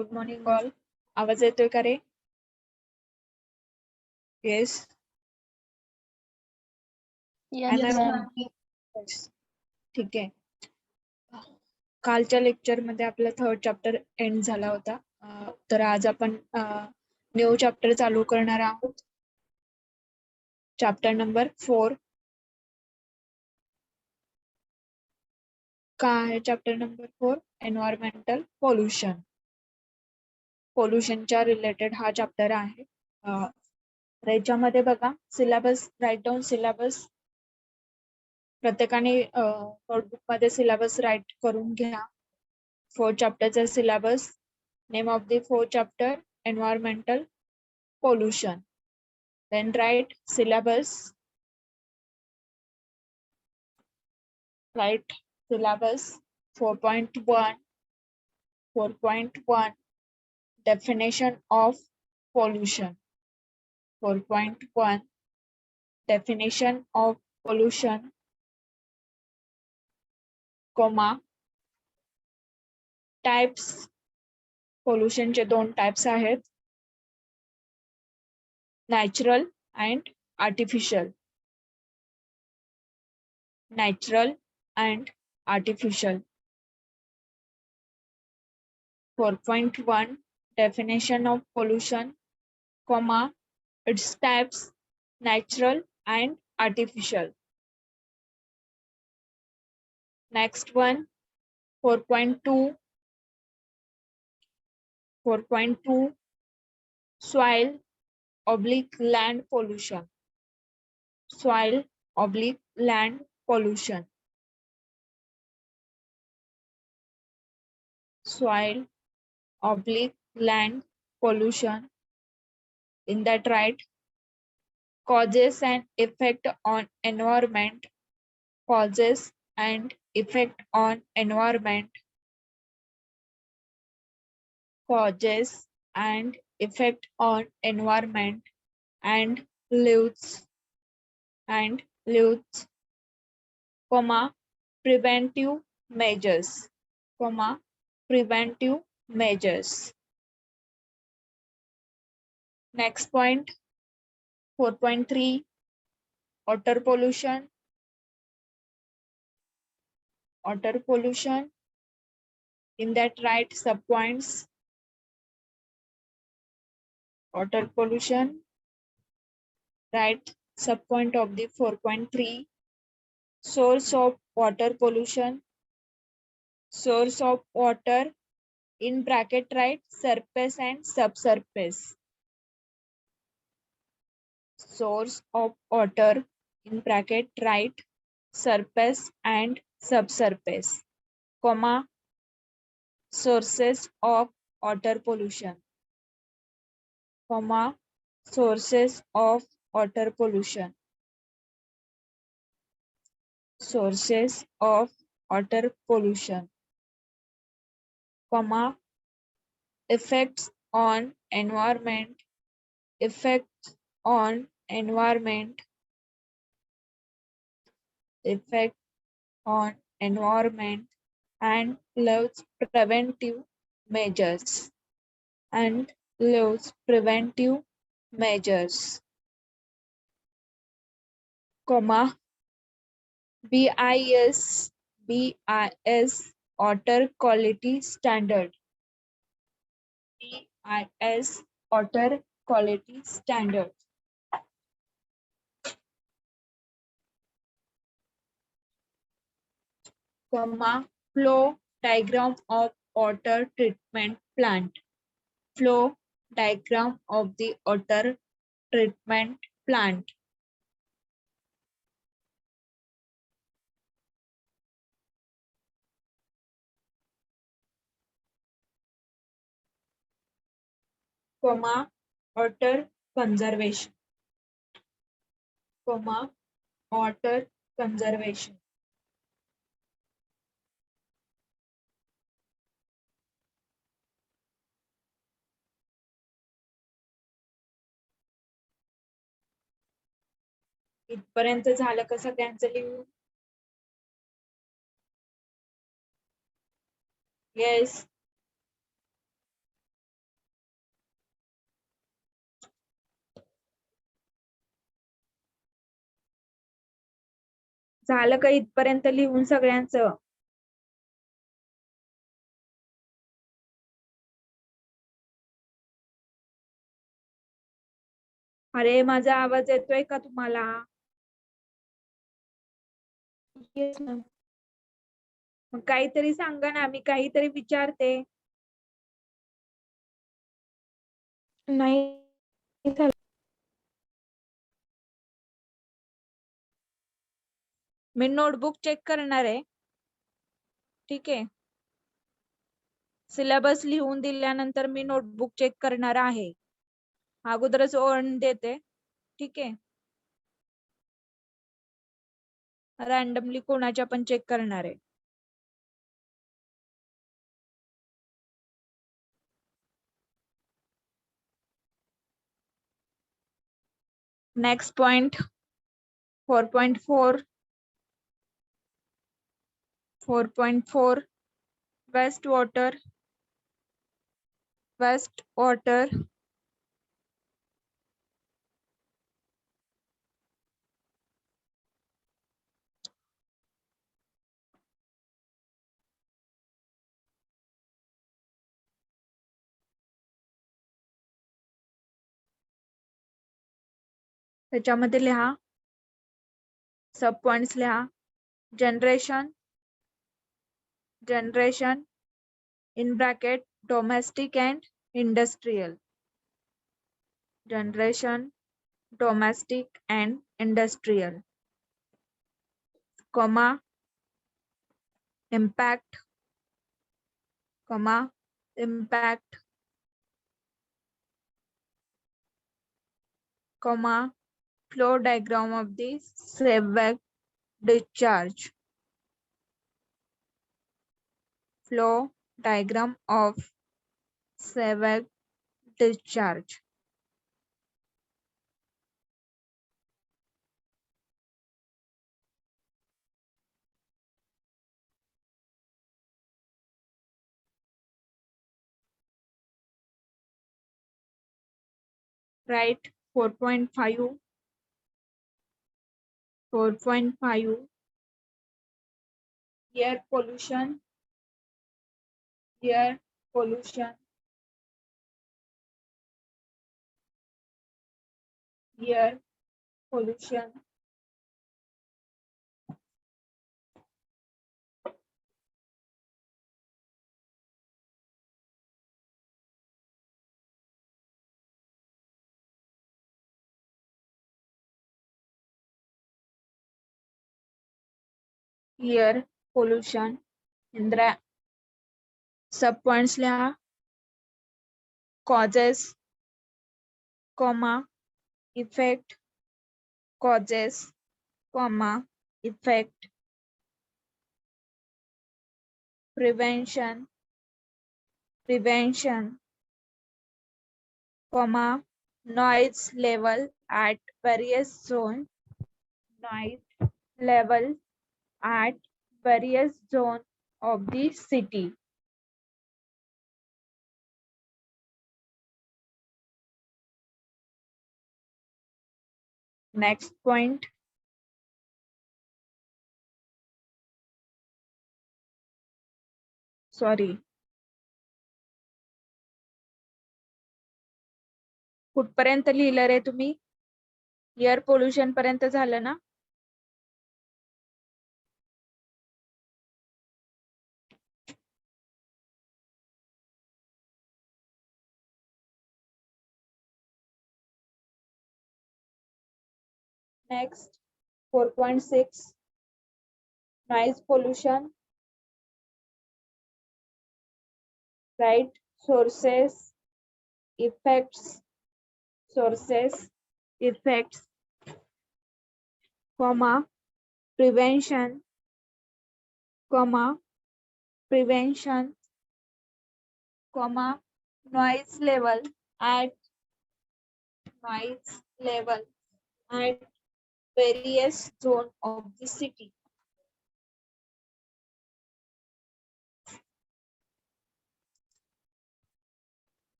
Good morning all. आवाज येतोय का रे? येस. Yes, ma'am. ठीक आहे. कालच्या लेक्चर मध्ये आपला 3rd चॅप्टर एंड झाला होता. तर आज आपण न्यू चॅप्टर चालू करणार आहोत. Chapter number 4. काय आहे चॅप्टर नंबर 4? Environmental pollution. पोल्युशनच्या रिलेटेड हा चॅप्टर आहे. याच्यामध्ये बघा सिलेबस, राईट डाऊन सिलेबस. प्रत्येकाने नोटबुक मध्ये सिलेबस राईट करून घ्या. 4 चॅप्टरचा syllabus. Name of the 4 chapter environmental pollution. Then right syllabus. Write syllabus 4.1. 4.1 Definition of pollution. 4.1 Definition of pollution, comma types. Pollution चे 2 types आहेत. Natural and artificial. Natural and artificial. 4.1 Definition of pollution, comma its types, natural and artificial. Next one, 4.2. 4.2 Soil / land pollution. Soil / land pollution. Soil / land pollution. In that right, causes and effect on environment. Causes and effect on environment. Causes and effect on environment and lives, comma preventive measures, comma preventive measures. Next point, 4.3 water pollution. Water pollution. In that right subpoints, water pollution, right subpoint of the 4.3. Source of water pollution. Source of water, in bracket right, surface and subsurface. Source of water, in bracket right, surface and subsurface, comma sources of water pollution, comma sources of water pollution. Sources of water pollution, comma effects on environment. Effects on environment. Effect on environment and lives preventive measures. And lives preventive measures, comma BIS water quality standard. BIS water quality standard, comma flow diagram of water treatment plant. Flow diagram of the water treatment plant. Comma water conservation, comma water conservation. इथपर्यंत झालं का सगळ्यांचं लिहून? Yes. झालं का इथपर्यंत लिहून सगळ्यांचं? अरे माझा आवाज येतोय का तुम्हाला? Yes, ma'am. मग काहीतरी सांगा ना, मी काहीतरी विचारते. नाही झालं. मी नोटबुक चेक करणार आहे. ठीक आहे. सिलेबस लिहून दिल्यानंतर मी नोटबुक चेक करणार आहे. अगोदरच ऑन देते. ठीक आहे. रॅन्डमली कोणाच्या पण चेक करणार आहे. नेक्स्ट पॉइंट 4.4 4.4 वेस्ट वॉटर त्याच्यामध्ये लिहा. सब पॉइंट्स लिहा. Generation in bracket domestic and industrial. Generation domestic and industrial, comma impact, comma impact, comma flow diagram of the sewage discharge, flow diagram of sewage discharge. Right. 4.5 air pollution, air pollution, air pollution, air pollution. Indra sub points लिहा. Causes, comma effect, causes, comma effect, prevention, comma noise level at various zone, noise level at various zone of the city. Next point. Sorry. कुठपर्यंत लिहिलं रे तुम्ही? Air pollution पर्यंत झालं ना? Next 4.6 noise pollution. Right. Sources, effects, comma prevention, comma noise level at various zone of the city.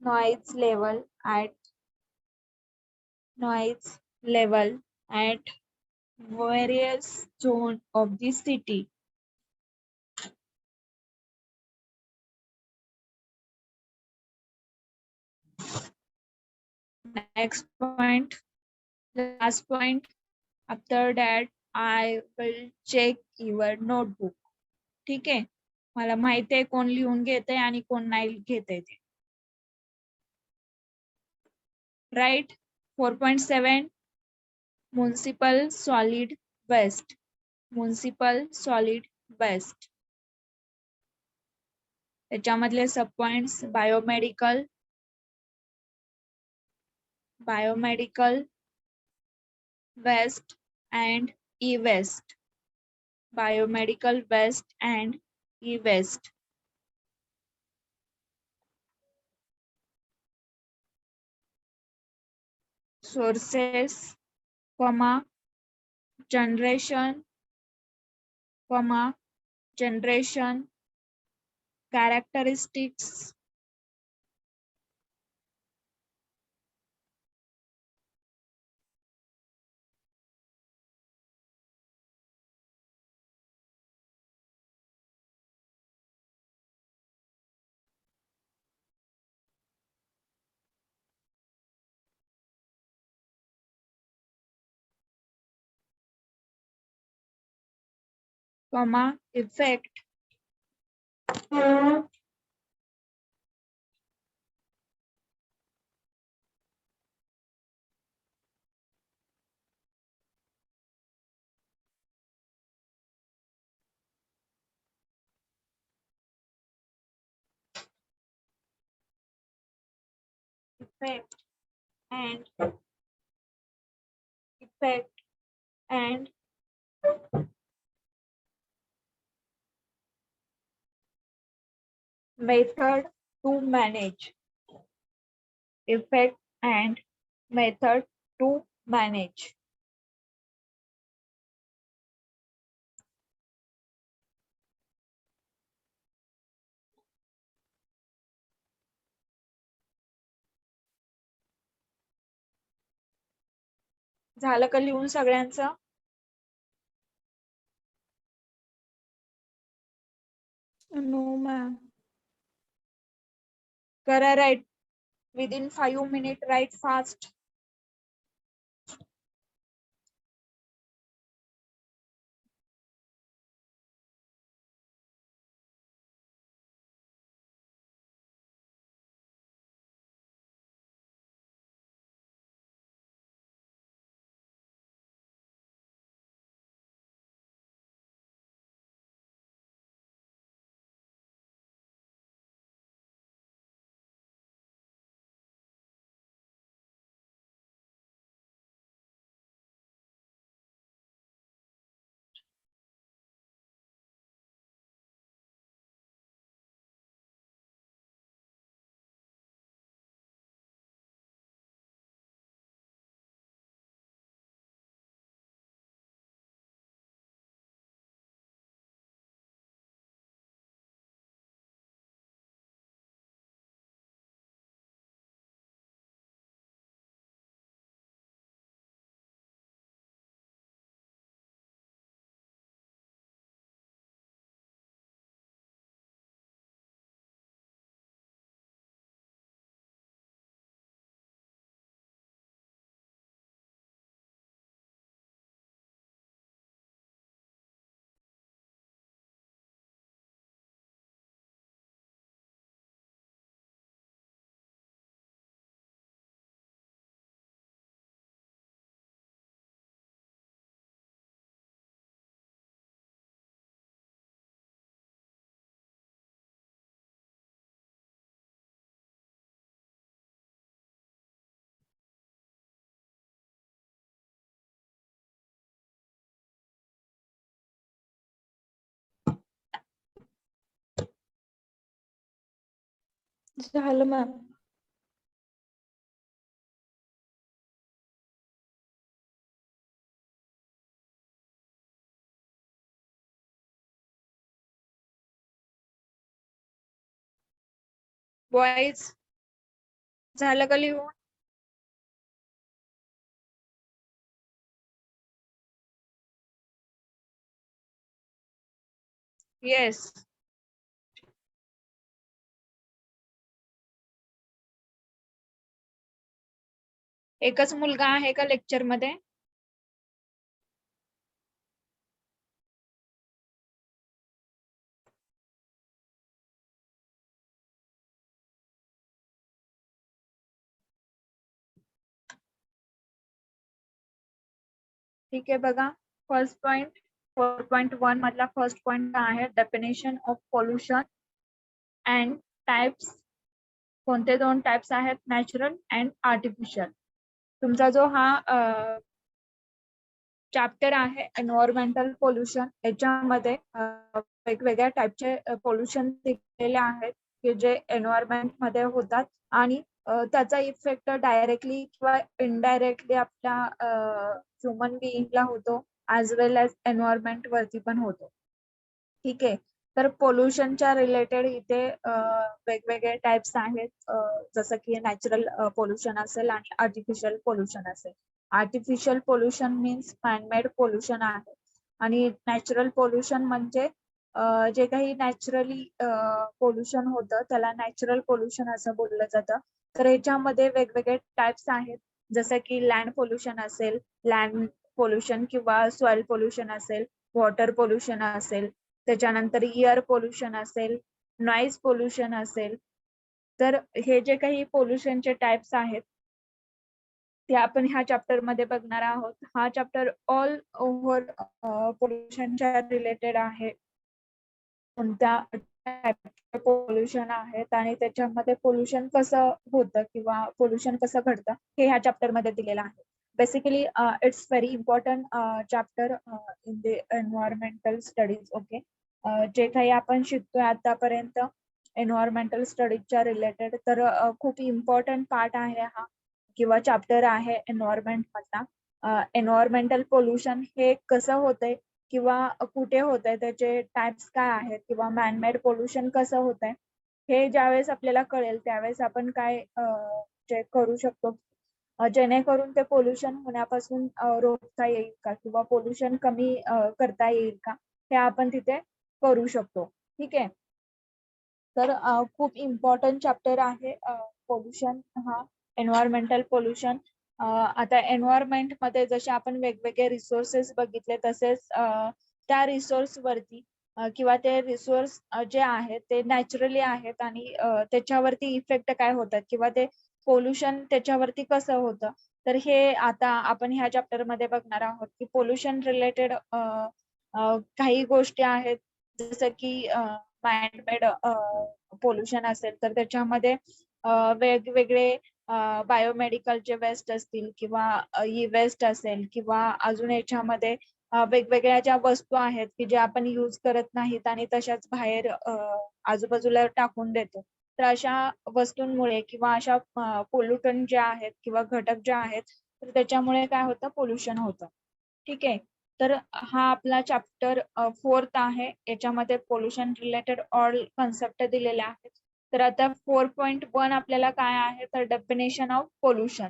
noise level at noise level at various zones of the city. Next point, last point. After that, I will check your notebook. ठीक आहे. मला माहिती आहे कोण लिहून घेते आणि कोण नाही घेते ते. Right? 4.7 Municipal solid waste. Municipal solid waste. त्याच्यामधले sub points biomedical, biomedical waste and e-waste. Biomedical waste and e-waste. Sources, comma, generation, comma, generation, characteristics, comma, effect, effect and effect and method to manage. Effect and method to manage. झालं का लिहून सगळ्यांचं? No, ma'am. करा right. Within 5 minutes, write fast. झालं ma'am. Boys, झालं का लिहून? Yes. एकच मुलगा आहे का लेक्चर मध्ये? ठीक आहे बघा. फर्स्ट पॉइंट 4.1 मधला फर्स्ट पॉइंट आहे definition of pollution and types. कोणते दोन टाइप्स आहेत? Natural and artificial. तुमचा जो हा चॅप्टर आहे एन्व्हायरमेंटल पोल्युशन, याच्यामध्ये वेगवेगळ्या टाइपचे पोल्युशन दिलेले आहेत की जे एन्व्हायरमेंट मध्ये होतात आणि त्याचा इफेक्ट डायरेक्टली किंवा इनडायरेक्टली आपल्या ह्युमन बिईंगला होतो, ऍज वेल एज एन्व्हायरमेंट वरती पण होतो. ठीक आहे. तर पोल्युशनच्या रिलेटेड इथे वेगवेगळे टाइप्स आहेत, जसं की नॅचरल पोल्युशन असेल आणि आर्टिफिशियल पोल्युशन असेल. Artificial pollution means man-made pollution आहे आणि नॅचरल पोल्युशन म्हणजे जे काही नॅचरली पोल्युशन होतं त्याला नॅचरल पोल्युशन असं बोललं जातं. तर याच्यामध्ये वेगवेगळे टाइप्स आहेत, जसं की लँड पोल्युशन असेल, लँड पोल्युशन किंवा सॉइल पोल्युशन असेल, वॉटर पोल्युशन असेल, त्याच्यानंतर एअर पोल्युशन असेल, नॉइज पोल्युशन असेल. तर हे जे काही पोल्युशनचे टाइप्स आहेत ते आपण ह्या चॅप्टर मध्ये बघणार आहोत. हा चॅप्टर ऑल ओव्हर पोल्युशनच्या रिलेटेड आहे. कोणत्या टाइपचे पोल्युशन आहेत आणि त्याच्यामध्ये पोल्युशन कसं होतं किंवा पोल्युशन कसं घडतं हे ह्या चॅप्टर मध्ये दिलेलं आहे. Basically it's very important chapter in the environmental studies. Okay. जे काही आपण शिकतोय आतापर्यंत एन्व्हायरमेंटल स्टडीजच्या रिलेटेड, तर खूप इम्पॉर्टंट पार्ट आहे हा किंवा चॅप्टर आहे एन्व्हायरमेंट मधला. एन्व्हायरमेंटल पोल्युशन हे कसं होतंय किंवा कुठे होत आहे, त्याचे टाइप्स काय आहेत किंवा मॅनमेड पोल्युशन कसं होत आहे, हे ज्यावेळेस आपल्याला कळेल त्यावेळेस आपण काय जे करू शकतो जेणेकरून ते पोल्युशन होण्यापासून रोखता येईल का किंवा पोल्युशन कमी करता येईल का, हे आपण तिथे करू शकतो. ठीक आहे. तर खूप इम्पॉर्टंट चॅप्टर आहे पोल्युशन हा, एन्व्हायरमेंटल पोल्युशन. आता एन्व्हायरमेंट मध्ये जसे आपण वेगवेगळे रिसोर्सेस बघितले, तसेच त्या रिसोर्स वरती किंवा ते रिसोर्स जे आहेत ते नॅचरली आहेत आणि त्याच्यावरती इफेक्ट काय होतात किंवा ते पोल्युशन त्याच्यावरती कसं होतं, तर हे आता आपण ह्या चॅप्टर मध्ये बघणार आहोत की पोल्युशन रिलेटेड काही गोष्टी आहेत, जसं की मॅनमेड पोल्युशन असेल तर त्याच्यामध्ये वेगवेगळे बायोमेडिकलचे वेस्ट असतील किंवा ई वेस्ट असेल किंवा अजून याच्यामध्ये वेगवेगळ्या ज्या वस्तू आहेत की जे आपण यूज करत नाहीत आणि तशाच बाहेर आजूबाजूला टाकून देतो, तर अशा वस्तूंमुळे किंवा अशा पोल्युटंट ज्या आहेत किंवा घटक जे आहेत तर त्याच्यामुळे काय होतं, पोल्युशन होतं. ठीक आहे. तर हा आपला चॅप्टर 4th आहे. याच्यामध्ये पोल्युशन रिलेटेड ऑल कन्सेप्ट दिलेल्या आहेत. तर आता 4.1 आपल्याला काय आहे, तर डेफिनेशन ऑफ पोल्युशन.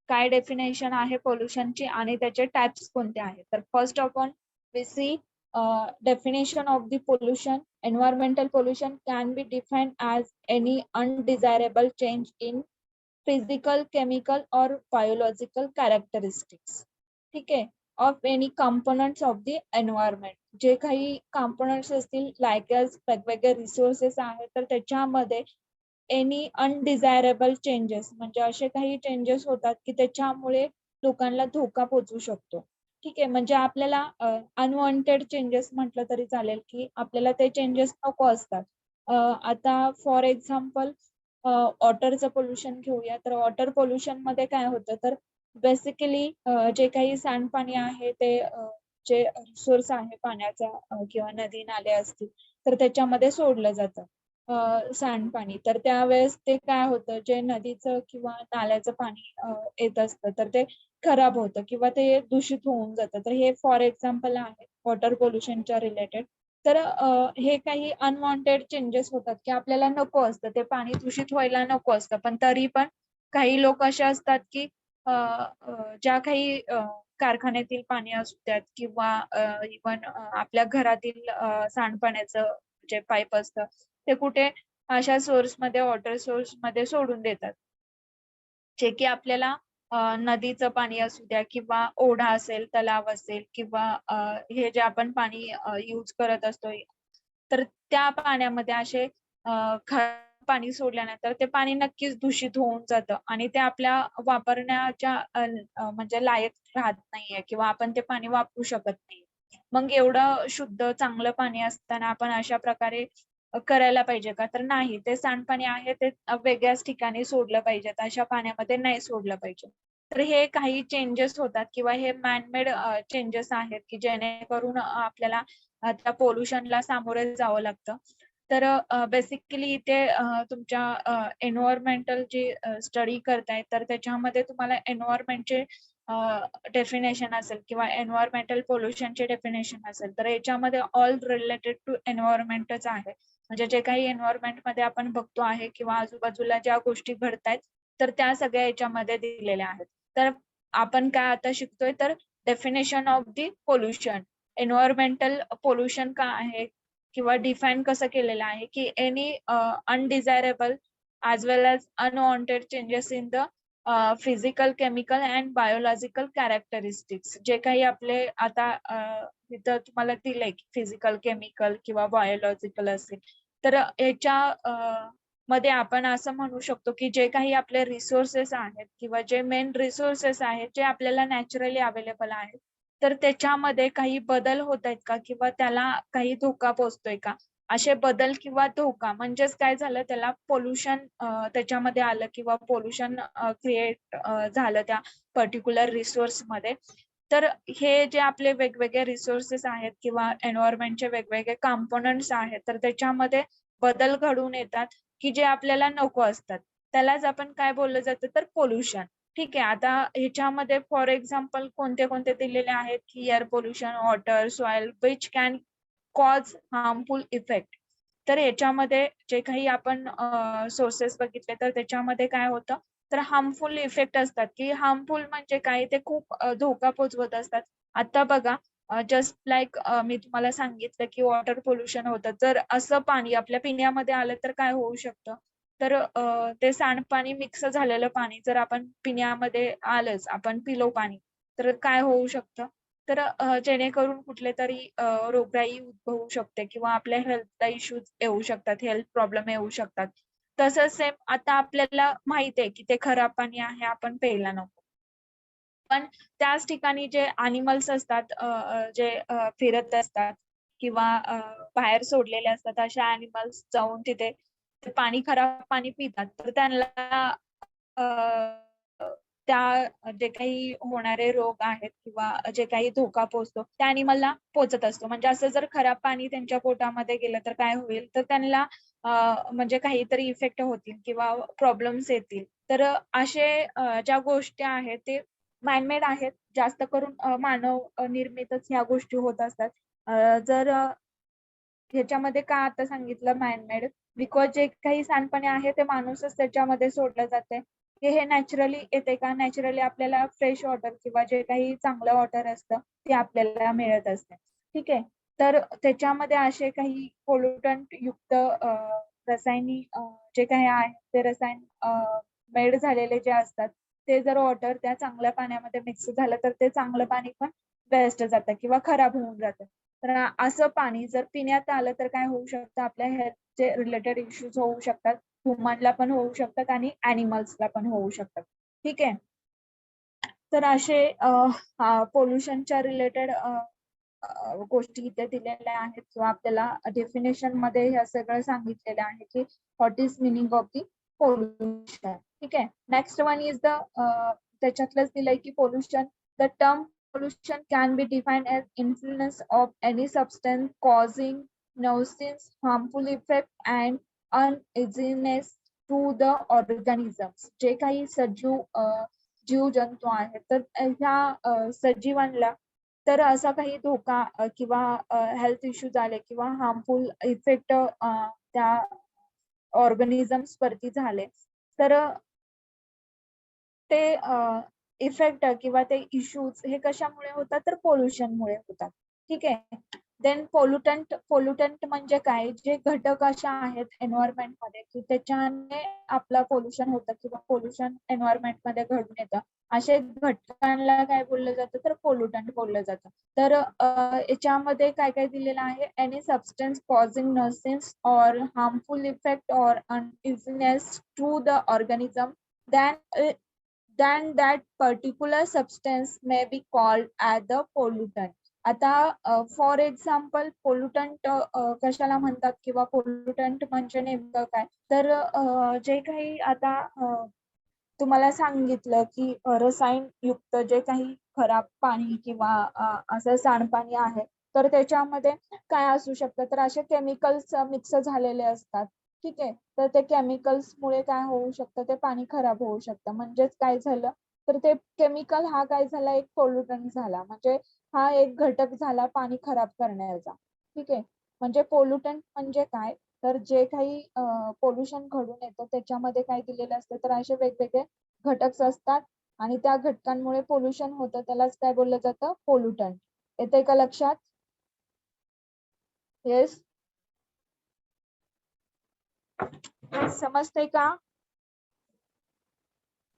काय डेफिनेशन आहे पोल्युशनची आणि त्याचे टाइप्स कोणते आहेत. तर first of all we see definition of the pollution. Environmental pollution can be defined as any undesirable change in physical, chemical or biological characteristics. ठीक आहे, of any components of the environment. जे काही components असतील like वेगवेगळे resources आहेत तर त्याच्यामध्ये any अनडिझायरेबल changes म्हणजे असे काही चेंजेस होतात की त्याच्यामुळे लोकांना धोका पोहोचू शकतो. ठीक आहे. म्हणजे आपल्याला अनवॉन्टेड चेंजेस म्हटलं तरी चालेल की आपल्याला ते चेंजेस नको असतात. आता फॉर एक्झाम्पल वॉटरचं पोल्युशन घेऊया. तर वॉटर पोल्युशन मध्ये काय होतं, तर बेसिकली जे काही सांडपाणी आहे ते जे सोर्स आहे पाण्याचा किंवा नदी नाले असतील तर त्याच्यामध्ये सोडलं जातं सांडपाणी. तर त्यावेळेस ते काय होतं, जे नदीचं किंवा नाल्याचं पाणी येत असतं तर ते खराब होतं किंवा ते दूषित होऊन जातं. तर हे फॉर एक्झाम्पल आहे वॉटर पोल्युशनच्या रिलेटेड. तर हे काही अनवॉन्टेड चेंजेस होतात की आपल्याला नको असतं, ते पाणी दूषित व्हायला नको असतं, पण तरी पण काही लोक असे असतात की ज्या काही कारखान्यातील पाणी असू द्यात किंवा इवन आपल्या घरातील सांडपाण्याचं जे पाईप असतं ते कुठे अशा सोर्स मध्ये वॉटर सोर्स मध्ये सोडून देतात, जे की आपल्याला नदीचं पाणी असू द्या किंवा ओढा असेल, तलाव असेल किंवा हे जे आपण पाणी यूज करत असतो, तर त्या पाण्यामध्ये असे खराब पाणी सोडल्यानंतर ते पाणी नक्कीच दूषित होऊन जातं आणि ते आपल्या वापरण्याच्या म्हणजे लायक राहत नाहीये किंवा आपण ते पाणी वापरू शकत नाही. मग एवढं शुद्ध चांगलं पाणी असताना आपण अशा प्रकारे करायला पाहिजे का? तर नाही. ते सांडपाणी आहे ते वेगळ्याच ठिकाणी सोडलं पाहिजे. अशा पाण्यामध्ये नाही सोडलं पाहिजे. तर हे काही चेंजेस होतात किंवा हे मॅनमेड चेंजेस आहेत की जेणेकरून आपल्याला त्या पोल्युशनला सामोरे जावं लागतं. तर बेसिकली इथे तुमच्या एन्व्हायर्नमेंटल जी स्टडी करताय तर त्याच्यामध्ये तुम्हाला एन्व्हायर्नमेंटचे डेफिनेशन असेल किंवा एन्व्हायरमेंटल पोल्युशनचे डेफिनेशन असेल, तर याच्यामध्ये ऑल रिलेटेड टू एन्व्हायरमेंटच आहे. म्हणजे जे काही एन्व्हायरमेंट मध्ये आपण बघतो आहे किंवा आजूबाजूला ज्या गोष्टी घडतायत तर त्या सगळ्या याच्यामध्ये दिलेल्या आहेत. तर आपण काय आता शिकतोय तर definition of the pollution. Environmental pollution का आहे किंवा डिफाईन कसं केलेलं आहे की any अनडिझायरेबल as well as unwanted changes in the physical, chemical and biological characteristics. जे काही आपले आता इथं तुम्हाला दिलंय की फिजिकल, केमिकल किंवा बायोलॉजिकल असेल, तर याच्या मध्ये आपण असं म्हणू शकतो की जे काही आपले रिसोर्सेस आहेत किंवा जे मेन रिसोर्सेस आहेत जे आपल्याला नॅचरली अवेलेबल आहेत, तर त्याच्यामध्ये काही बदल होत आहेत का किंवा त्याला काही धोका पोहोचतोय का? असे बदल किंवा धोका म्हणजेच काय झालं, त्याला पोल्युशन त्याच्यामध्ये आलं किंवा पोल्युशन क्रिएट झालं त्या पर्टिक्युलर रिसोर्स मध्ये. तर हे जे आपले वेगवेगळे रिसोर्सेस आहेत किंवा एन्व्हायरमेंटचे वेगवेगळे कंपोनंट्स आहेत, तर त्याच्यामध्ये बदल घडून येतात की जे आपल्याला नको असतात. त्यालाच आपण काय बोललं जातं तर पोल्युशन. ठीक आहे. आता ह्याच्यामध्ये फॉर एक्झाम्पल कोणते कोणते दिलेले आहेत की air pollution, water, soil which can cause harmful effect. तर याच्यामध्ये जे काही आपण सोर्सेस बघितले तर त्याच्यामध्ये काय होतं तर हार्मफुल इफेक्ट असतात की हार्मफुल म्हणजे काय ते खूप धोका पोचवत असतात. आता बघा जस्ट लाईक मी तुम्हाला सांगितलं की वॉटर पोल्युशन होतं. जर असं पाणी आपल्या पिण्यामध्ये आलं तर काय होऊ शकतं? तर ते सांडपाणी मिक्स झालेलं पाणी जर आपण पिण्यामध्ये आलंच, आपण पिलो पाणी, तर काय होऊ शकतं? तर जेणेकरून कुठले तरी रोगराई उद्भवू शकते किंवा आपल्या हेल्थला इश्यूज येऊ शकतात, हेल्थ प्रॉब्लेम येऊ शकतात. तसंच सेम आता आपल्याला माहित आहे की ते खराब पाणी आहे, आपण प्यायला नको. पण त्याच ठिकाणी जे ॲनिमल्स असतात जे फिरत असतात किंवा बाहेर सोडलेले असतात, अशा ॲनिमल्स जाऊन तिथे ते पाणी खराब पाणी पितात. तर त्यांना अ, त्या जे काही होणारे रोग आहेत किंवा जे काही धोका पोहोचतो त्या ॲनिमलला पोहोचत असतो. म्हणजे असं जर खराब पाणी त्यांच्या पोटामध्ये गेलं तर काय होईल? तर त्यांना म्हणजे काहीतरी इफेक्ट होतील किंवा प्रॉब्लेम्स येतील. तर असे ज्या गोष्टी आहेत ते मॅनमेड आहेत. जास्त करून मानव निर्मितच ह्या गोष्टी होत असतात. जर ह्याच्यामध्ये का आता सांगितलं मॅनमेड बिकॉज जे काही सांडपाणी आहे ते माणूसच त्याच्यामध्ये सोडलं जाते. हे नॅचरली येते का? नॅचरली आपल्याला फ्रेश वॉटर किंवा जे काही चांगलं वॉटर असतं ते आपल्याला मिळत असते. ठीक आहे. तर त्याच्यामध्ये असे काही पोल्युटंट युक्त रासायनिक जे काही आहे ते रसायन मेड झालेले जे असतात ते जर वॉटर त्या चांगल्या पाण्यामध्ये मिक्स झालं तर ते चांगलं पाणी पण वेस्ट जातं किंवा खराब होऊन जातं. तर असं पाणी जर पिण्यात आलं तर काय होऊ शकतं? आपल्या हेल्थचे रिलेटेड इश्यूज होऊ शकतात. ह्युमनला पण होऊ शकतात आणि ॲनिमल्सला पण होऊ शकतात. ठीक आहे. तर असे पोल्युशनच्या रिलेटेड गोष्टी इथे दिलेल्या आहेत किंवा आपल्याला डेफिनेशन मध्ये हे सगळं सांगितलेलं आहे की what is meaning of the pollution. ठीक आहे. नेक्स्ट वन इज द त्याच्यातलंच दिलंय की pollution. The term pollution can be defined as influence of any substance causing nuisance, harmful effect and uneasiness to the organisms. जे काही सजीव जीव जंतू आहेत तर ह्या सजीवांना तर असा काही धोका किंवा हेल्थ इश्यूज आले किंवा हार्मफुल इफेक्ट त्या ऑर्गॅनिझम्स वरती झाले तर ते इफेक्ट किंवा ते इश्यूज हे कशामुळे होतात तर पोल्युशनमुळे होतात. ठीक आहे. देन पोल्युटंट म्हणजे काय, जे घटक अशा आहेत एन्व्हायरमेंट मध्ये की त्याच्याने आपला पोल्युशन होतं किंवा पोल्युशन एन्व्हायरमेंट मध्ये घडून येतं, असे घटकांना काय बोललं जातं तर पोल्युटंट बोललं जातं. तर याच्यामध्ये काय काय दिलेलं आहे, any substance causing nuisance or harmful effect or uneasiness to the organism then that particular substance may be called as the pollutant. आता फॉर एक्झाम्पल पोल्युटंट कशाला म्हणतात किंवा पोल्युटंट म्हणजे नेमकं काय, तर जे काही आता तुम्हाला सांगितलं की रसायन युक्त जे काही खराब पाणी किंवा असं सांडपाणी आहे, तर त्याच्यामध्ये काय असू शकतं तर असे केमिकल्स मिक्स झालेले असतात. ठीक आहे. तर ते केमिकल्स मुळे काय होऊ शकतं, ते पाणी खराब होऊ शकतं. म्हणजेच काय झालं तर ते केमिकल हा काय झाला, एक पोल्युटंट झाला. म्हणजे हा एक घटक झाला पाणी खराब करण्याचा. ठीक आहे. म्हणजे पोल्युटंट म्हणजे काय, तर जे काही पोल्युशन घडून येतं त्याच्यामध्ये काय दिलेलं असतं तर असे वेगवेगळे घटक असतात आणि त्या घटकांमुळे पोल्युशन होतं, त्यालाच काय बोललं जातं पोल्युटंट. येते का लक्षात? येस, समजते का?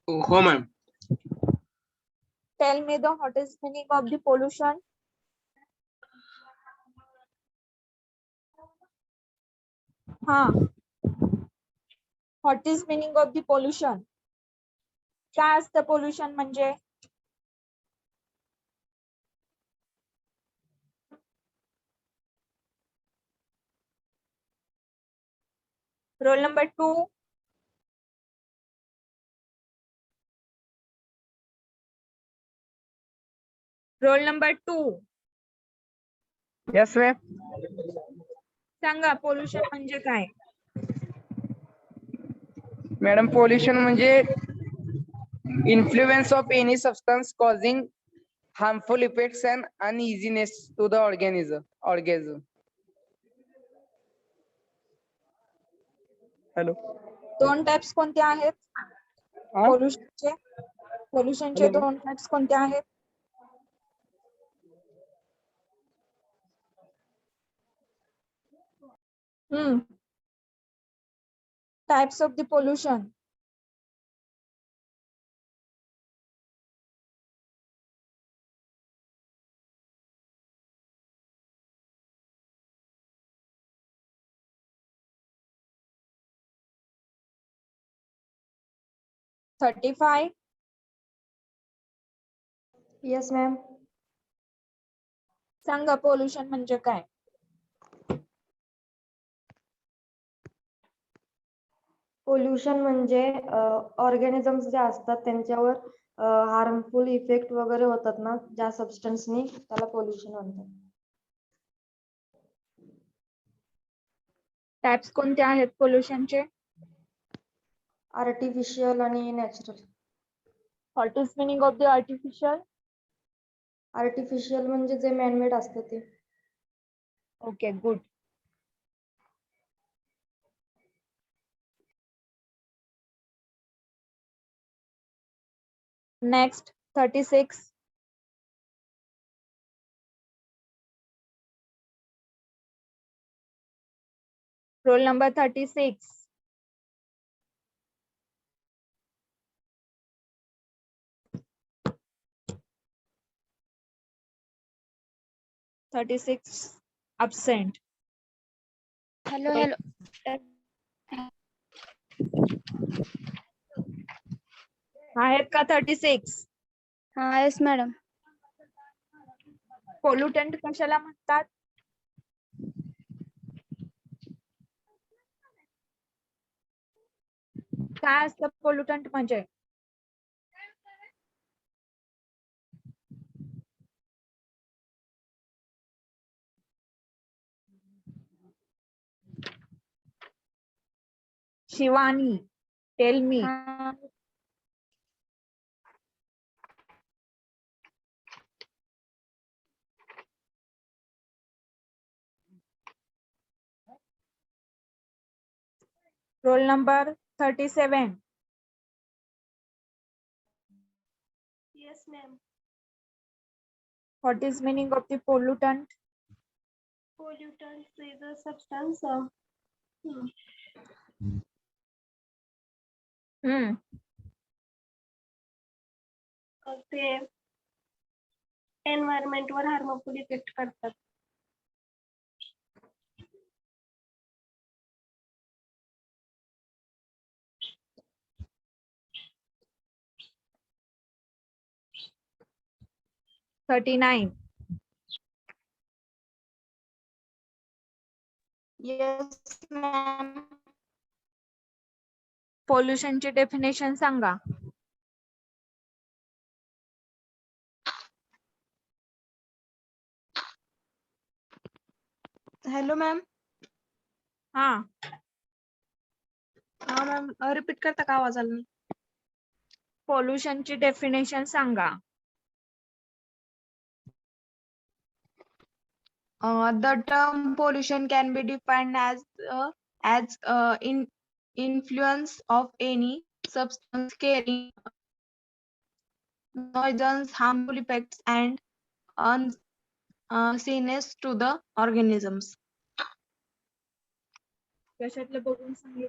हो ma'am. Tell me the what is meaning of the pollution. हा, what is meaning of the pollution, काय असतं पोल्युशन म्हणजे? Roll number 2. Roll number 2 yes ma'am. सांगा पोल्युशन म्हणजे काय? मॅडम पोल्युशन म्हणजे influence of any substance causing harmful effects and uneasiness to the organism. Hello. दोन types कोणते आहेत पोल्युशनचे? पोल्युशनचे Hello. दोन टाइप्स कोणते आहेत? Types of the pollution. $35. Yes, ma'am. सांगा पोल्युशन म्हणजे काय? पोल्युशन म्हणजे ऑर्गॅनिझम्स जे असतात त्यांच्यावर हार्मफुल इफेक्ट वगैरे होतात ना ज्या सबस्टन्सनी, त्याला पोल्युशन म्हणतात. टाइप्स कोणते आहेत पोल्युशनचे? आर्टिफिशियल आणि natural. What is meaning of the artificial? Artificial म्हणजे जे मॅनमेड असतं ते. Okay, good. Next 36. Roll number 36. absent. Hello hello. आहेत का 36? हा येस मॅडम. पोल्युटंट कशाला म्हणतात? काय असतं पोल्युटंट म्हणजे? Shivani, tell me. हा roll number 37. ma'am. What is meaning of the pollutant? Pollutants is a substance. Hmm. ते एन्व्हायरमेंट वर हार्मफुल इफेक्ट करतात. $39. Yes, ma'am. Pollution ची definition सांगा. Hello, ma'am. हा. हाँ मैम रिपीट करता का आवाज आला नाही. Pollution ची definition सांगा. The term pollution can be defined as influence of any substance carrying nuisance, harmful effects, and unseenness to the organisms. कशातलं बघून सांगितलं?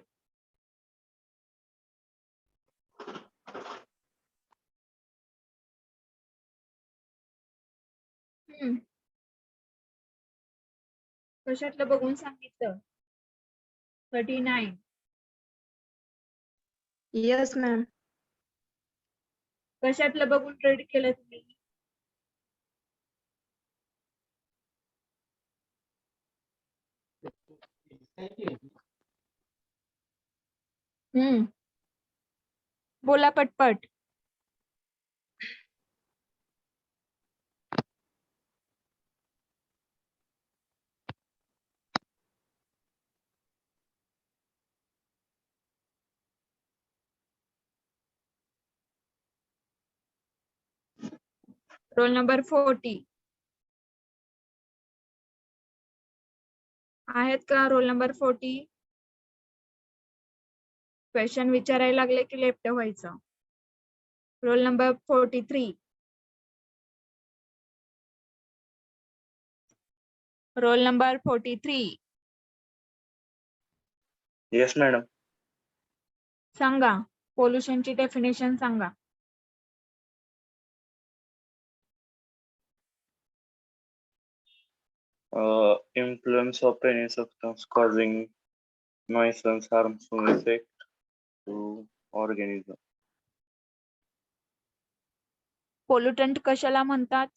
कशातलं बघून सांगितलं? 39. Yes, ma'am. कशातलं बघून read केलं तुम्ही? बोला पटपट. Roll number 40. आहेत का रोल नंबर 40? क्वेश्चन विचारायला लागले की लेफ्ट व्हायचं. Roll number 43. Roll number 43. Yes, madam. सांगा. पोल्युशनची डेफिनेशन सांगा. Influence of any substance causing nuisance, harmful effect to organism. Pollutant कशाला म्हणतात?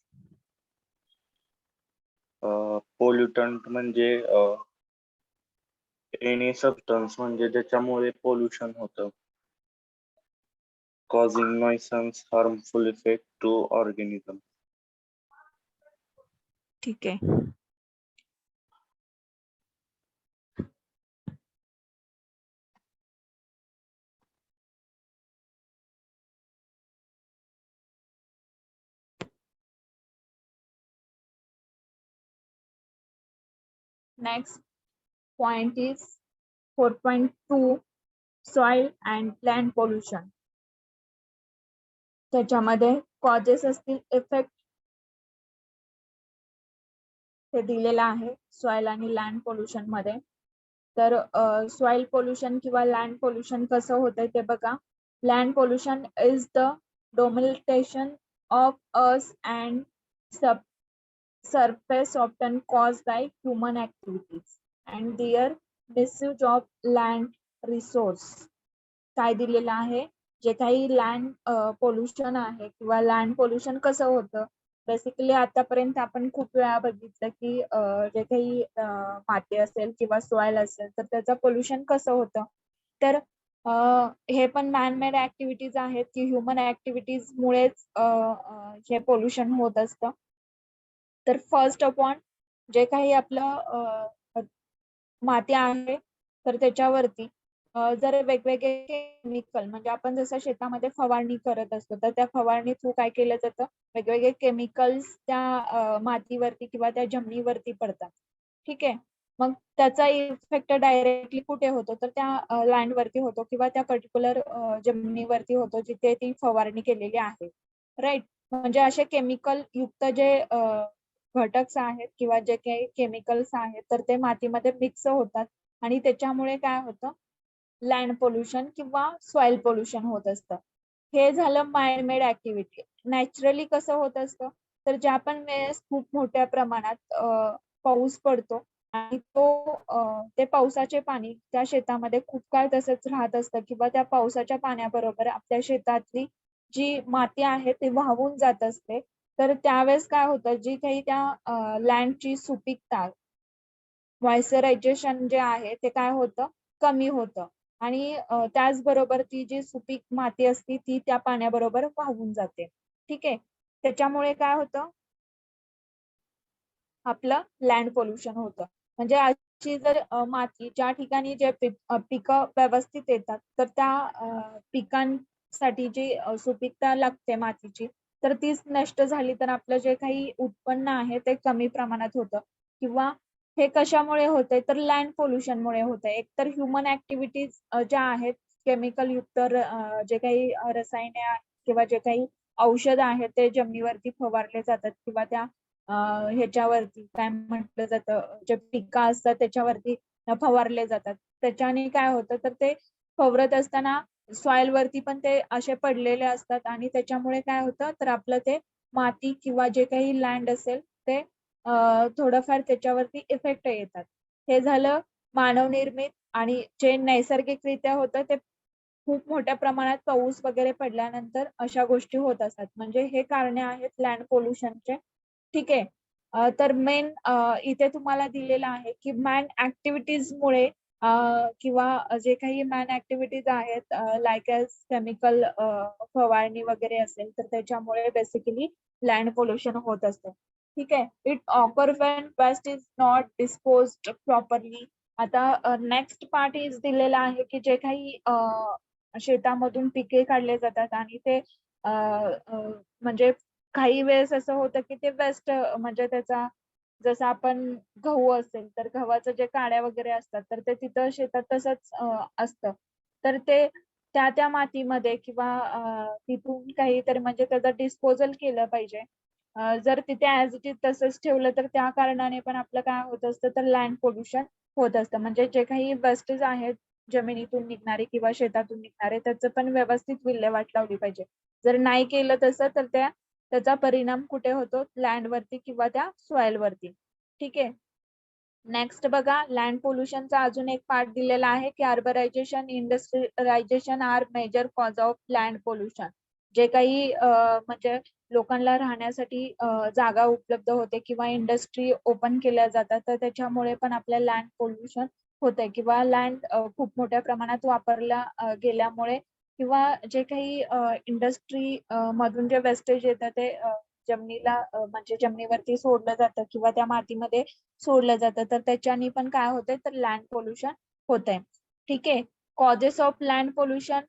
Pollutant म्हणजे any substance म्हणजे ज्याच्यामुळे pollution होतं. Causing nuisance, harmful effect to organism. ठीक आहे. Next point is 4.2 soil and land pollution. त्याच्यामध्ये कॉजेस असतील इफेक्ट हे दिलेलं आहे सॉइल आणि लँड पोल्युशन मध्ये. तर सॉइल पोल्युशन किंवा लँड पोल्युशन कसं होतंय ते बघा. Land pollution is the domination of earth and surface often caused by human activities and their misuse of land resource. काय दिलेलं आहे? जे काही लँड पोल्युशन आहे किंवा लँड पोल्युशन कसं होतं, बेसिकली आतापर्यंत आपण खूप वेळा बघितलं की जे काही माती असेल किंवा सॉइल असेल तर त्याचं पोल्युशन कसं होतं. तर हे पण मॅनमेड ऍक्टिव्हिटीज आहेत की ह्युमन ऍक्टिव्हिटीज मुळेच हे पोल्युशन होत असतं. तर फर्स्ट अपॉन जे काही आपलं माती आहे तर त्याच्यावरती जर वेगवेगळे केमिकल म्हणजे आपण जसं शेतामध्ये फवारणी करत असतो तर त्या फवारणी थ्रू काय केलं जातं, वेगवेगळे केमिकल्स त्या मातीवरती किंवा त्या जमिनीवरती पडतात. ठीक आहे. मग त्याचा इफेक्ट डायरेक्टली कुठे होतो तर त्या लँडवरती होतो किंवा त्या पर्टिक्युलर जमिनीवरती होतो जिथे ती फवारणी केलेली आहे. राईट. म्हणजे असे केमिकल युक्त जे घटक आहेत किंवा जे काही केमिकल्स आहेत तर ते मातीमध्ये मिक्स होतात आणि त्याच्यामुळे काय होतं लँड पोल्युशन किंवा सॉइल पोल्युशन होत असतं. हे झालं माइंड मेड ऍक्टिव्हिटी. नॅचरली कसं होत असतं तर ज्या पण वेळेस खूप मोठ्या प्रमाणात पाऊस पडतो आणि ते पावसाचे पाणी त्या शेतामध्ये खूप काळ तसंच राहत असतं किंवा त्या पावसाच्या पाण्याबरोबर आपल्या शेतातली जी माती आहे ती वाहून जात असते. तर त्यावेळेस काय होतं जी काही त्या लँडची सुपीकता मॉइश्चरायझेशन जे आहे ते काय होतं कमी होतं आणि त्याचबरोबर ती जी सुपीक माती असते ती त्या पाण्याबरोबर वाहून जाते. ठीक आहे. त्याच्यामुळे काय होतं आपलं लँड पोल्युशन होतं. म्हणजे अशी जर माती ज्या ठिकाणी जे पिकं व्यवस्थित येतात तर त्या पिकांसाठी जी सुपीकता लागते मातीची तर तीच नष्ट झाली तर आपलं जे काही उत्पन्न आहे ते कमी प्रमाणात होतं किंवा हे कशामुळे होतंय तर लँड पोल्युशनमुळे होतंय. एकतर ह्युमन ऍक्टिव्हिटीज ज्या आहेत केमिकल युक्त जे काही रसायने आहेत किंवा जे काही औषध आहेत ते जमिनीवरती फवारले जातात किंवा त्या ह्याच्यावरती काय म्हटलं जातं जे पिकं असतात त्याच्यावरती फवारले जातात. त्याच्याने काय होतं तर ते फवारत असताना सॉइल वरती पण ते असे पडलेले असतात आणि त्याच्यामुळे काय होतं तर आपलं ते माती किंवा जे काही लँड असेल ते थोडंफार त्याच्यावरती इफेक्ट येतात. हे झालं मानवनिर्मित आणि जे नैसर्गिकरित्या होतं ते खूप मोठ्या प्रमाणात पाऊस वगैरे पडल्यानंतर अशा गोष्टी होत असतात. म्हणजे हे कारणे आहेत लँड पोल्युशनचे. ठीक आहे. तर मेन इथे तुम्हाला दिलेलं आहे की मॅन ऍक्टिव्हिटीजमुळे किंवा जे काही मॅन ऍक्टिव्हिटीज आहेत लाईक एज केमिकल फवारणी वगैरे असेल तर त्याच्यामुळे बेसिकली लँड पोल्युशन होत असतं. ठीक आहे. It occur when waste is not disposed properly. आता नेक्स्ट पार्ट इज दिलेला आहे की जे काही शेतामधून पिके काढले जातात आणि ते म्हणजे काही वेळेस असं होतं की ते वेस्ट म्हणजे त्याचा जसं आपण गहू असेल तर गव्हाचं जे काड्या वगैरे असतात तर ते तिथं शेतात तसंच असतं. तर ते त्या मातीमध्ये किंवा तिथून काहीतरी म्हणजे त्याचं डिस्पोजल केलं पाहिजे. जर तिथे ऍज इट इज तसंच ठेवलं तर त्या कारणाने पण आपलं काय होत असतं तर लँड पोल्युशन होत असतं. म्हणजे जे काही वेस्टेज आहेत जमिनीतून निघणारे किंवा शेतातून निघणारे त्याचं पण व्यवस्थित विल्हेवाट लावली पाहिजे. जर नाही केलं तसं तर त्याचा परिणाम कुठे होतो लँड वरती किंवा त्या सॉइल वरती. ठीक आहे. नेक्स्ट बघा लँड पोल्युशनचा अजून एक पार्ट दिलेला आहे की urbanisation industrialisation are major cause of land pollution. जे काही म्हणजे लोकांना राहण्यासाठी जागा उपलब्ध होते किंवा इंडस्ट्री ओपन केल्या जातात तर त्याच्यामुळे पण आपल्या लँड पोल्युशन होतंय किंवा लँड खूप मोठ्या प्रमाणात वापरल्या गेल्यामुळे किंवा जे काही इंडस्ट्री मधून जे वेस्टेज येतं ते जमिनीला म्हणजे जमिनीवरती सोडलं जातं किंवा त्या मातीमध्ये सोडलं जातं तर त्याच्यानी पण काय होतंय तर लँड पोल्युशन होतंय. ठीक आहे. Causes of land pollution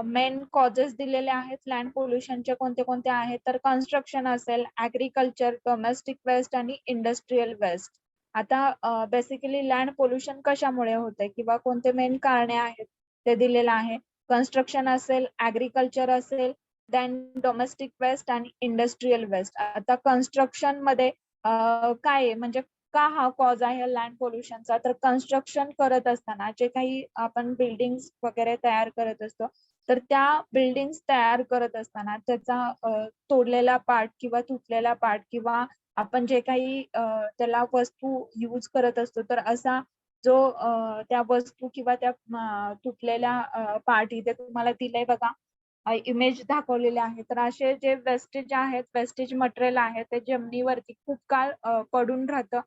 main causes दिलेले आहेत लँड पोल्युशनचे कोणते कोणते आहेत तर कन्स्ट्रक्शन असेल ऍग्रिकल्चर डोमेस्टिक वेस्ट आणि इंडस्ट्रियल वेस्ट. आता बेसिकली लँड पोल्युशन कशामुळे होतंय किंवा कोणते मेन कारणे आहेत ते दिलेलं आहे. कन्स्ट्रक्शन असेल ऍग्रिकल्चर असेल देन डोमेस्टिक वेस्ट आणि इंडस्ट्रियल वेस्ट. आता कन्स्ट्रक्शन मध्ये काय आहे म्हणजे का हा कॉज आहे लँड पोल्युशनचा तर कन्स्ट्रक्शन करत असताना जे काही आपण बिल्डिंग्स वगैरे तयार करत असतो तर त्या बिल्डिंग्स तयार करत असताना त्याचा तोडलेला पार्ट किंवा तुटलेला पार्ट किंवा आपण जे काही त्याला वस्तू यूज करत असतो तर असा जो त्या वस्तू किंवा त्या तुटलेल्या पार्ट इथे तुम्हाला दिलंय बघा इमेज दाखवलेले आहे. तर असे जे वेस्टेज आहेत वेस्टेज मटेरियल आहे ते जमिनीवरती खूप काळ पडून राहतं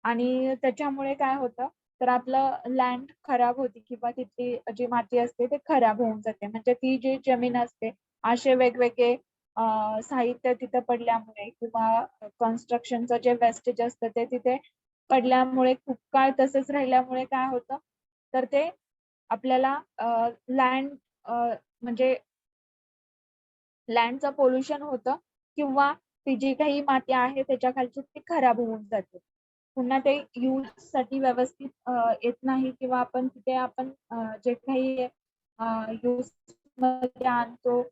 आणि त्याच्यामुळे काय होतं तर आपलं लँड खराब होते किंवा तिथली जी माती असते ते खराब होऊन जाते. म्हणजे ती जी जमीन असते असे वेगवेगळे साहित्य तिथे पडल्यामुळे किंवा कन्स्ट्रक्शनचं जे वेस्टेज असतं ते तिथे पडल्यामुळे खूप काळ तसंच राहिल्यामुळे काय होतं तर ते आपल्याला लँड म्हणजे लँडचं पोल्युशन होतं किंवा ती जी काही माती आहे त्याच्या खालची ती खराब होऊन जाते. पुन्हा ते यूज साठी व्यवस्थित येत नाही किंवा आपण तिथे आपण जे काही यूज मध्ये आणतो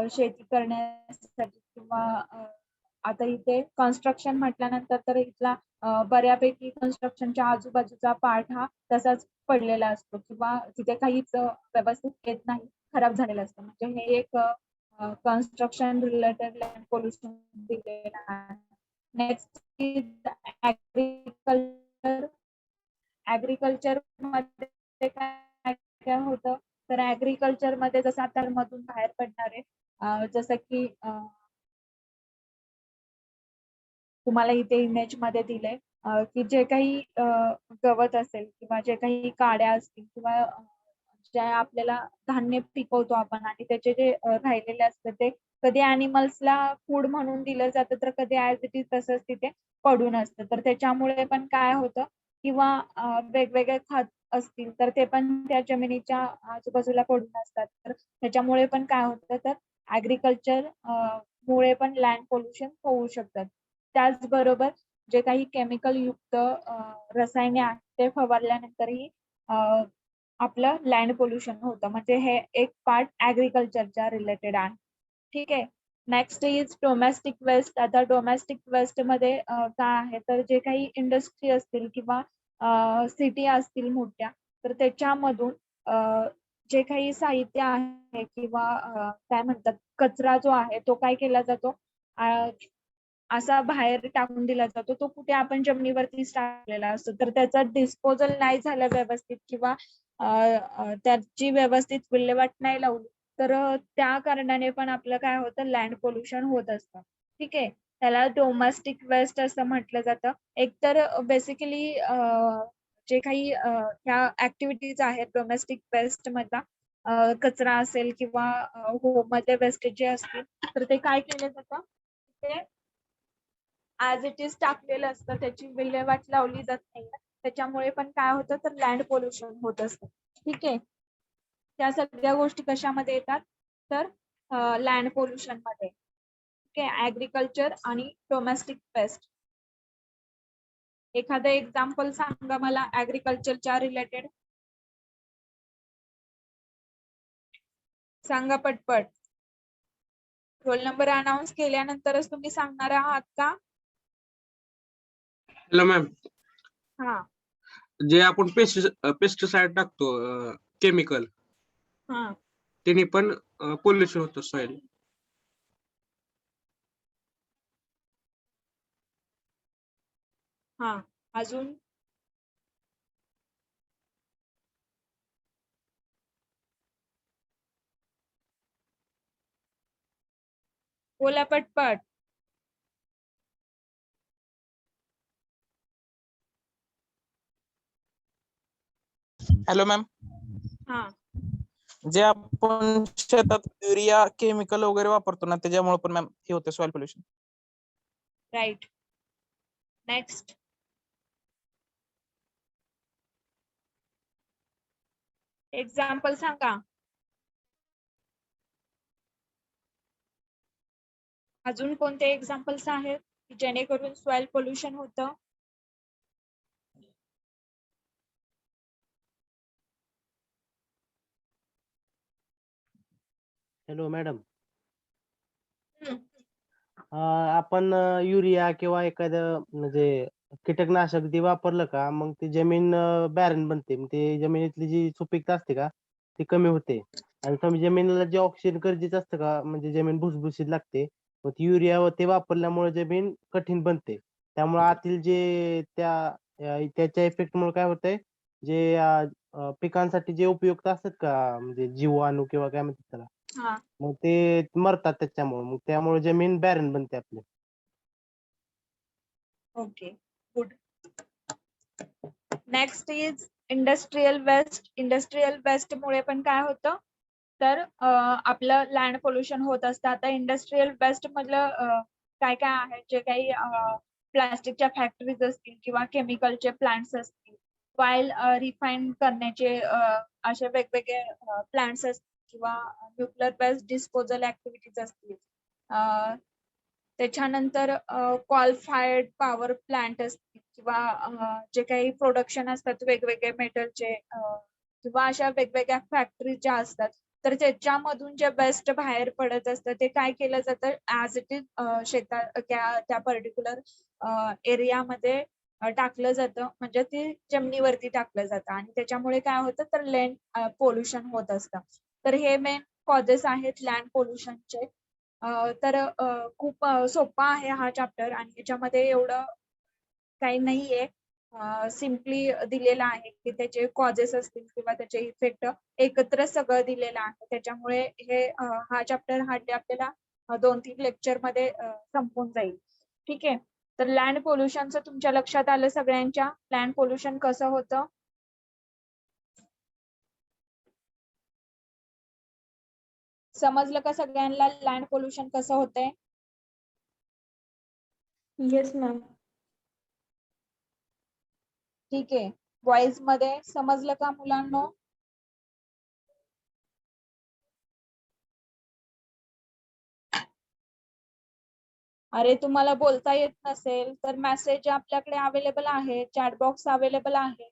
शेती करण्यासाठी किंवा आता इथे कन्स्ट्रक्शन म्हटल्यानंतर तर इथला बऱ्यापैकी कन्स्ट्रक्शनच्या आजूबाजूचा पार्ट हा तसाच पडलेला असतो किंवा तिथे काहीच व्यवस्थित येत नाही, खराब झालेला असतो. म्हणजे हे एक कन्स्ट्रक्शन रिलेटेड लँड पोल्युशन दिलेलं आहे. Next is agriculture. ऍग्रीकल्चर मध्ये काय काय होतं, तर ऍग्रीकल्चर मध्ये जसं आता मधून बाहेर पडणारे जसं की तुम्हाला इथे इमेज मध्ये दिले की जे काही गवत असेल किंवा जे काही काड्या असतील किंवा ज्या आपल्याला धान्य पिकवतो आपण आणि त्याचे जे राहिलेले असतं ते कधी अॅनिमल्सला फूड म्हणून दिलं जातं तर कधी ऍज इट इज तसंच तिथे पडून असतं. तर त्याच्यामुळे पण काय होतं किंवा वेगवेगळे खत असतील तर ते पण त्या जमिनीच्या आजूबाजूला पडून असतात. तर त्याच्यामुळे पण काय होतं, तर ऍग्रीकल्चर मुळे पण लँड पोल्युशन होऊ शकतात. त्याचबरोबर जे काही केमिकल युक्त रसायने आहेत ते फवारल्यानंतरही आपलं लँड पोल्युशन होतं. म्हणजे हे एक पार्ट ऍग्रीकल्चरच्या रिलेटेड आहे. ठीक आहे. Next is domestic waste. आता डोमेस्टिक वेस्ट मध्ये काय आहे, तर जे काही इंडस्ट्री असतील किंवा सिटी असतील मोठ्या, तर त्याच्यामधून जे काही साहित्य आहे किंवा काय म्हणतात कचरा जो आहे तो काय केला जातो, असा बाहेर टाकून दिला जातो. तो कुठे आपण जमिनीवरतीच टाकलेला असतो. तर त्याचा डिस्पोजल नाही झाला व्यवस्थित किंवा त्याची व्यवस्थित विल्हेवाट नाही लावली तर त्या कारणाने पण आपलं काय होतं, लँड पोल्युशन होत असतं. ठीक आहे. त्याला डोमेस्टिक वेस्ट असं म्हटलं जातं. एकतर बेसिकली जे काही ह्या ऍक्टिव्हिटीज आहेत डोमेस्टिक वेस्ट मधला कचरा असेल किंवा होम मध्ये वेस्ट जे असतील तर ते काय केलं जातं, ते ऍज इट इज टाकलेलं असतं, त्याची विल्हेवाट लावली जात नाही. त्याच्यामुळे पण काय होतं, तर लँड पोल्युशन होत असतं. ठीक आहे. त्या सगळ्या गोष्टी कशामध्ये येतात, तर लँड पोल्युशन मध्ये. ठीक आहे. ऍग्रीकल्चर आणि डोमेस्टिक वेस्ट. एखादं एक्झाम्पल सांगा मला ऍग्रीकल्चरच्या रिलेटेड. सांगा पटपट. रोल नंबर अनाउन्स केल्यानंतरच तुम्ही सांगणार आहात का? हॅलो मॅम, हा जे आपण पेस्टिसाइड टाकतो केमिकल, हा त्याने पण पोल्युशन होतं सॉइल. हा अजून बोला पटपट. हॅलो मॅम, हा जे आपण शेतात युरिया केमिकल वगैरे वापरतो ना त्याच्यामुळे पण मॅम हे होते soil pollution. Right. Next. Example सांगा. अजून कोणते एक्झाम्पल्स आहेत की जेणेकरून सॉइल पोल्युशन होतं? Hello madam, hmm. आपण युरिया किंवा एखादं म्हणजे कीटकनाशक ते वापरलं का मग ती जमीन बॅरन बनते. मग ते जमिनीतली जी सुपीकता असते का ती कमी होते आणि कमी जमिनीला जे ऑक्सिजन गरजेचं असतं का म्हणजे जमीन भुसभुशीत लागते. मग ती युरिया व ते वापरल्यामुळे जमीन कठीण बनते. त्यामुळे आतील जे त्याच्या इफेक्टमुळे काय होतंय, जे पिकांसाठी जे उपयुक्त असतात का म्हणजे जीवाणू किंवा काय म्हणतात त्याला, हा मग ते मरतात त्याच्यामुळे. मग त्यामुळे जमीन बॅरन बनते आपली. Okay good. Next is industrial waste. Industrial waste मुळे पण काय होतं, तर आपलं लँड पोल्युशन होत असतं. आता इंडस्ट्रियल वेस्ट मधलं काय काय आहे, जे काही प्लास्टिकच्या फॅक्टरीज असतील किंवा केमिकलचे प्लांट्स असतील, ऑइल रिफाईन करण्याचे असे वेगवेगळे प्लांट्स असतील किंवा न्यूक्लिअर वेस्ट डिस्पोजल ऍक्टिव्हिटीज असतील. त्याच्यानंतर कॉल फायर्ड पॉवर प्लांट असतील किंवा जे काही प्रोडक्शन असतात वेगवेगळे मेटलचे किंवा अशा वेगवेगळ्या फॅक्टरी ज्या असतात तर त्याच्यामधून जे बेस्ट बाहेर पडत असतं ते काय केलं जातं ऍज इट इज शेतात त्या पर्टिक्युलर एरियामध्ये टाकलं जातं, म्हणजे ते जमिनीवरती टाकलं जातं आणि त्याच्यामुळे काय होतं तर लँड पोल्युशन होत असतं. तर हे मेन कॉजेस आहेत लँड पोल्युशनचे. तर खूप सोपा आहे हा चॅप्टर आणि याच्यामध्ये एवढं काही नाहीये. सिम्पली दिलेला आहे की त्याचे कॉजेस असतील किंवा त्याचे इफेक्ट एकत्र सगळं दिलेलं आहे. त्याच्यामुळे हे हा चॅप्टर हार्डली आपल्याला 2-3 लेक्चर मध्ये संपून जाईल. ठीक आहे. तर लँड पोल्युशनचं तुमच्या लक्षात आलं सगळ्यांच्या? लँड पोल्युशन कसं होतं? समजलं का सगळ्यांना लँड पोल्युशन कसं होतंय? Yes ma'am. ठीक आहे. वॉइस मध्ये समजलं का मुलांनो? अरे तुम्हाला बोलता येत नसेल तर मेसेज आपल्याकडे अवेलेबल आहे, चॅट बॉक्स अवेलेबल आहे.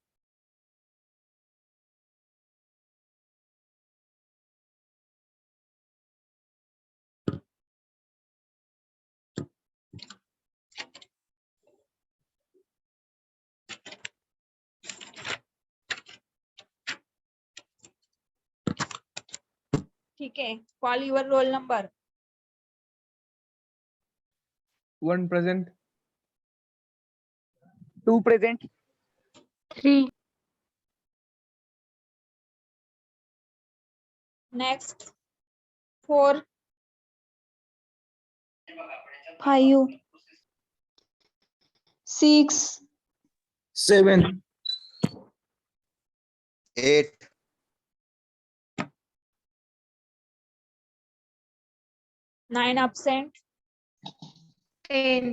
ठीक आहे. Call your roll number. 1 present. 2 present. 3. Next 4. 5. 6. 7. 8. 9 absent. 10.